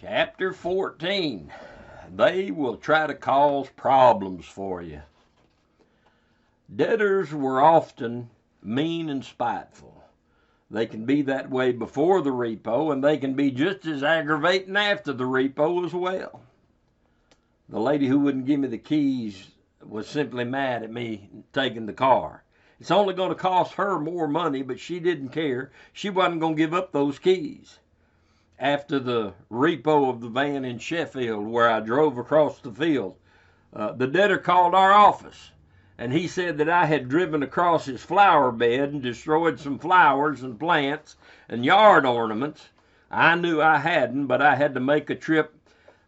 Chapter 14. They will try to cause problems for you. Debtors were often mean and spiteful. They can be that way before the repo, and they can be just as aggravating after the repo as well. The lady who wouldn't give me the keys was simply mad at me taking the car. It's only going to cost her more money, but she didn't care. She wasn't going to give up those keys. After the repo of the van in Sheffield, where I drove across the field, the debtor called our office, and he said that I had driven across his flower bed and destroyed some flowers and plants and yard ornaments. I knew I hadn't, but I had to make a trip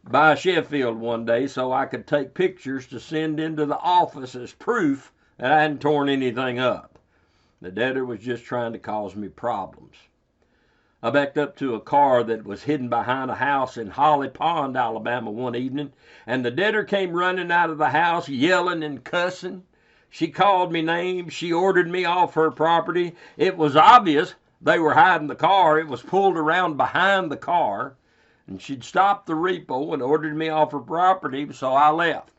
by Sheffield one day so I could take pictures to send into the office as proof that I hadn't torn anything up. The debtor was just trying to cause me problems. I backed up to a car that was hidden behind a house in Holly Pond, Alabama one evening, and the debtor came running out of the house yelling and cussing. She called me names. She ordered me off her property. It was obvious they were hiding the car. It was pulled around behind the car, and she'd stopped the repo and ordered me off her property, so I left.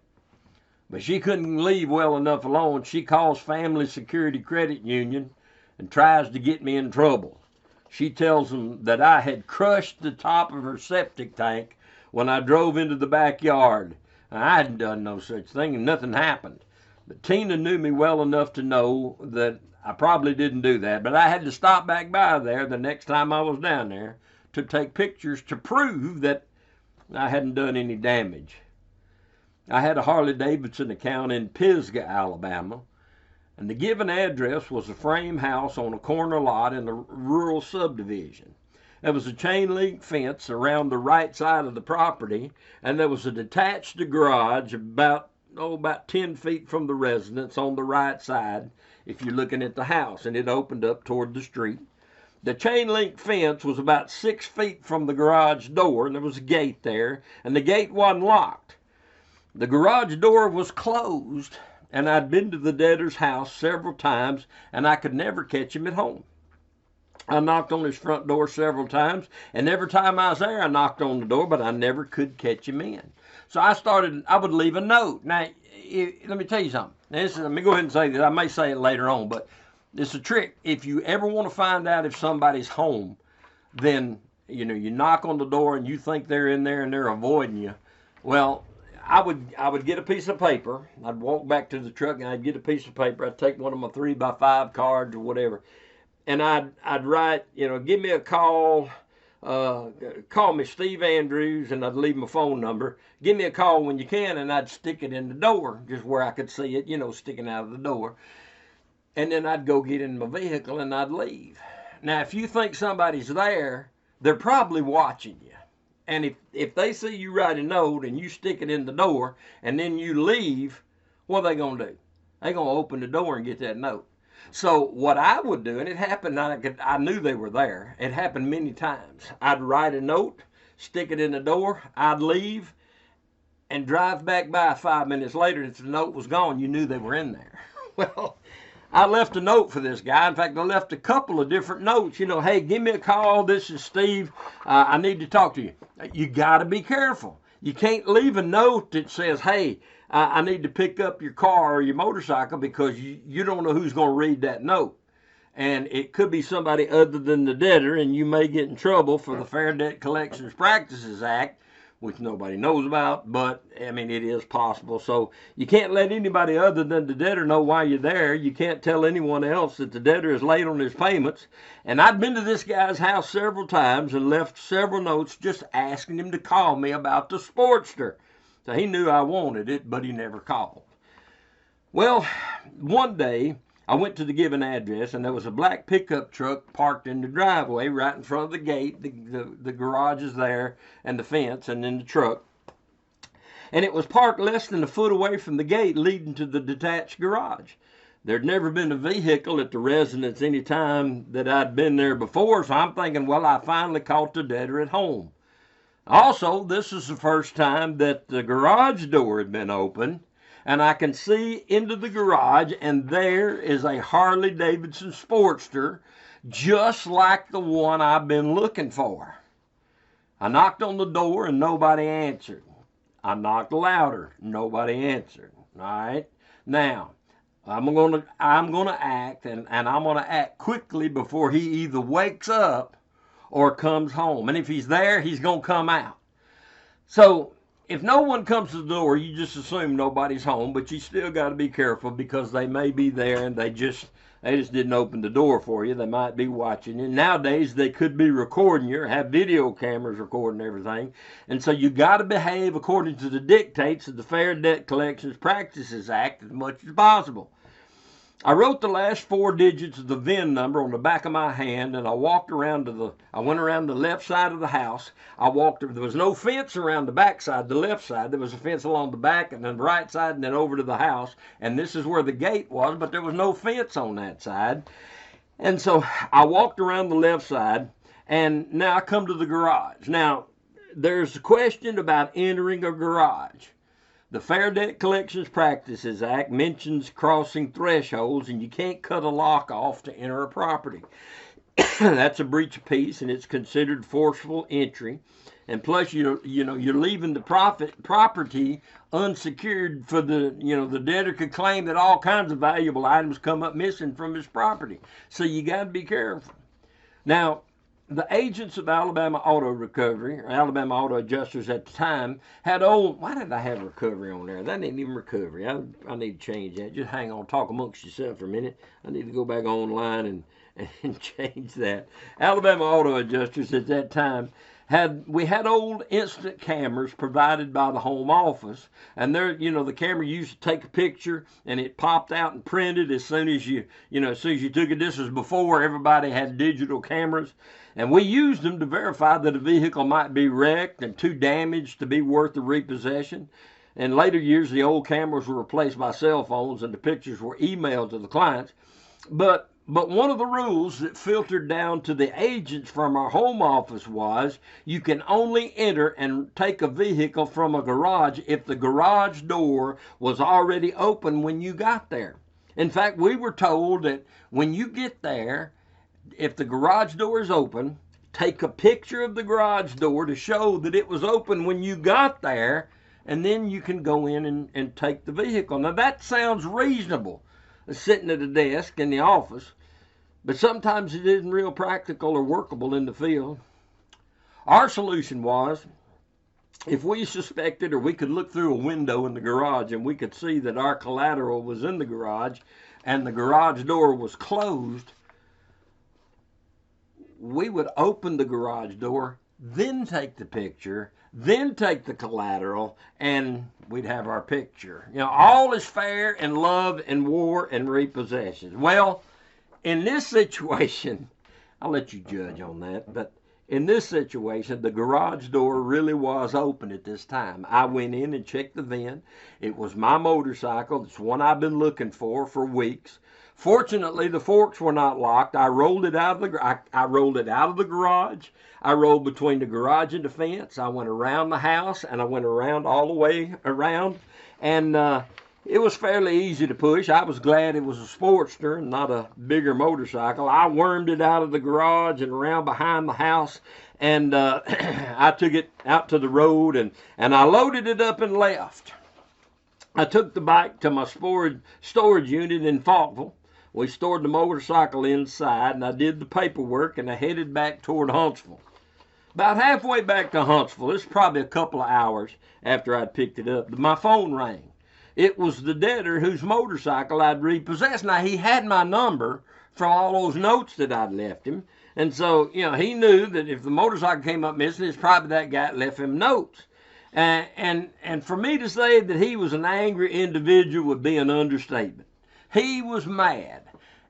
But she couldn't leave well enough alone. She calls Family Security Credit Union and tries to get me in trouble. She tells them that I had crushed the top of her septic tank when I drove into the backyard. I hadn't done no such thing, and nothing happened. But Tina knew me well enough to know that I probably didn't do that. But I had to stop back by there the next time I was down there to take pictures to prove that I hadn't done any damage. I had a Harley-Davidson account in Pisgah, Alabama, and the given address was a frame house on a corner lot in a rural subdivision. There was a chain link fence around the right side of the property, and there was a detached garage about 10 feet from the residence on the right side if you're looking at the house, and it opened up toward the street. The chain link fence was about 6 feet from the garage door, and there was a gate there, and the gate wasn't locked. The garage door was closed, and I'd been to the debtor's house several times, and I could never catch him at home. I knocked on his front door several times, and every time I was there, I knocked on the door, but I never could catch him in. So I would leave a note. Now, let me tell you something. Let me go ahead and say this. I may say it later on, but it's a trick. If you ever want to find out if somebody's home, then, you knock on the door and you think they're in there and they're avoiding you. Well, I would get a piece of paper. I'd walk back to the truck and I'd get a piece of paper. I'd take one of my 3x5 cards or whatever, and I'd write, give me a call. Call me Steve Andrews, and I'd leave my phone number. Give me a call when you can, and I'd stick it in the door, just where I could see it, sticking out of the door. And then I'd go get in my vehicle and I'd leave. Now, if you think somebody's there, they're probably watching you. And if they see you write a note and you stick it in the door and then you leave, what are they going to do? They're going to open the door and get that note. So what I would do, and it happened, I knew they were there. It happened many times. I'd write a note, stick it in the door, I'd leave, and drive back by 5 minutes later. If the note was gone, you knew they were in there. Well, I left a note for this guy. In fact, I left a couple of different notes. Hey, give me a call. This is Steve. I need to talk to you. You got to be careful. You can't leave a note that says, hey, I need to pick up your car or your motorcycle, because you don't know who's going to read that note. And it could be somebody other than the debtor, and you may get in trouble for the Fair Debt Collections Practices Act, which nobody knows about, but, it is possible. So you can't let anybody other than the debtor know why you're there. You can't tell anyone else that the debtor is late on his payments. And I'd been to this guy's house several times and left several notes just asking him to call me about the Sportster. So he knew I wanted it, but he never called. Well, one day I went to the given address, and there was a black pickup truck parked in the driveway right in front of the gate. The garage is there, and the fence, and then the truck. And it was parked less than a foot away from the gate leading to the detached garage. There'd never been a vehicle at the residence any time that I'd been there before, so I'm thinking, well, I finally caught the debtor at home. Also, this is the first time that the garage door had been opened, and I can see into the garage, and there is a Harley-Davidson Sportster, just like the one I've been looking for. I knocked on the door and nobody answered. I knocked louder, nobody answered. All right. Now, I'm gonna act, and I'm gonna act quickly before he either wakes up or comes home. And if he's there, he's gonna come out. So if no one comes to the door, you just assume nobody's home, but you still got to be careful because they may be there and they just didn't open the door for you. They might be watching you. Nowadays they could be recording you or have video cameras recording everything. And so you got to behave according to the dictates of the Fair Debt Collections Practices Act as much as possible. I wrote the last 4 digits of the VIN number on the back of my hand, and I went around the left side of the house. There was no fence around the back side, the left side. There was a fence along the back and then the right side and then over to the house. And this is where the gate was, but there was no fence on that side. And so I walked around the left side, and now I come to the garage. Now, there's a question about entering a garage. The Fair Debt Collections Practices Act mentions crossing thresholds, and you can't cut a lock off to enter a property. That's a breach of peace, and it's considered forceful entry. And plus, you're leaving the property unsecured for the debtor could claim that all kinds of valuable items come up missing from his property. So you got to be careful. Now, the agents of Alabama Auto Recovery, or Alabama Auto Adjusters at the time, why did I have recovery on there? That ain't even recovery. I need to change that. Just hang on, talk amongst yourself for a minute. I need to go back online and change that. Alabama Auto Adjusters at that time we had old instant cameras provided by the home office, and the camera used to take a picture and it popped out and printed as soon as you took it. This was before everybody had digital cameras, and we used them to verify that a vehicle might be wrecked and too damaged to be worth the repossession. In later years, the old cameras were replaced by cell phones and the pictures were emailed to the clients. But one of the rules that filtered down to the agents from our home office was you can only enter and take a vehicle from a garage if the garage door was already open when you got there. In fact, we were told that when you get there, if the garage door is open, take a picture of the garage door to show that it was open when you got there, and then you can go in and take the vehicle. Now that sounds reasonable, sitting at a desk in the office, but sometimes it isn't real practical or workable in the field. Our solution was, if we suspected or we could look through a window in the garage and we could see that our collateral was in the garage and the garage door was closed, we would open the garage door, then take the picture, then take the collateral, and we'd have our picture. All is fair in love and war and repossessions. Well, in this situation, I'll let you judge on that, but in this situation, the garage door really was open at this time. I went in and checked the VIN. It was my motorcycle. It's one I've been looking for weeks. Fortunately, the forks were not locked. I rolled it out of the garage. I rolled between the garage and the fence. I went around the house, and I went around all the way around, and it was fairly easy to push. I was glad it was a Sportster and not a bigger motorcycle. I wormed it out of the garage and around behind the house, and I took it out to the road, and I loaded it up and left. I took the bike to my storage unit in Falkville. We stored the motorcycle inside, and I did the paperwork, and I headed back toward Huntsville. About halfway back to Huntsville, this is probably a couple of hours after I'd picked it up, my phone rang. It was the debtor whose motorcycle I'd repossessed. Now, he had my number from all those notes that I'd left him, and so, he knew that if the motorcycle came up missing, it's probably that guy that left him notes. And for me to say that he was an angry individual would be an understatement. He was mad,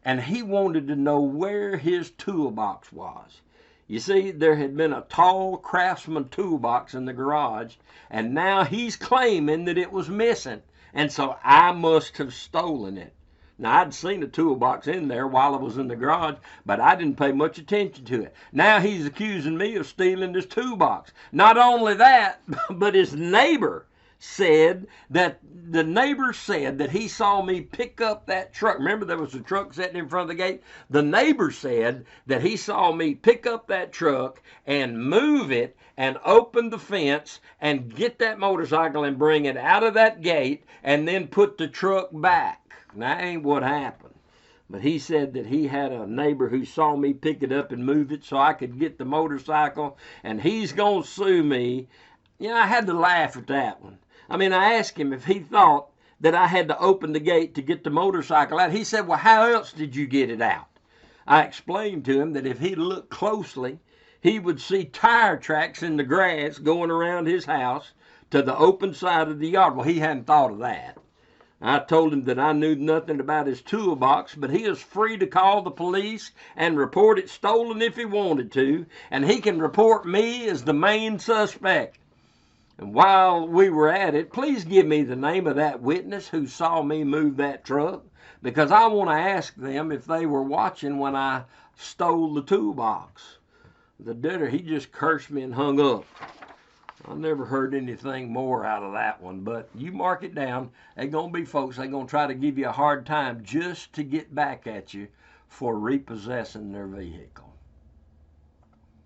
and he wanted to know where his toolbox was. You see, there had been a tall Craftsman toolbox in the garage, and now he's claiming that it was missing, and so I must have stolen it. Now, I'd seen a toolbox in there while I was in the garage, but I didn't pay much attention to it. Now he's accusing me of stealing this toolbox. Not only that, but his neighbor said that the neighbor said that he saw me pick up that truck. Remember, there was a truck sitting in front of the gate? The neighbor said that he saw me pick up that truck and move it and open the fence and get that motorcycle and bring it out of that gate and then put the truck back. That ain't what happened. But he said that he had a neighbor who saw me pick it up and move it so I could get the motorcycle, and he's going to sue me. I had to laugh at that one. I asked him if he thought that I had to open the gate to get the motorcycle out. He said, well, how else did you get it out? I explained to him that if he looked closely, he would see tire tracks in the grass going around his house to the open side of the yard. Well, he hadn't thought of that. I told him that I knew nothing about his toolbox, but he is free to call the police and report it stolen if he wanted to, and he can report me as the main suspect. And while we were at it, please give me the name of that witness who saw me move that truck, because I want to ask them if they were watching when I stole the toolbox. The debtor, he just cursed me and hung up. I never heard anything more out of that one, but you mark it down. They're going to be folks, they're going to try to give you a hard time just to get back at you for repossessing their vehicle.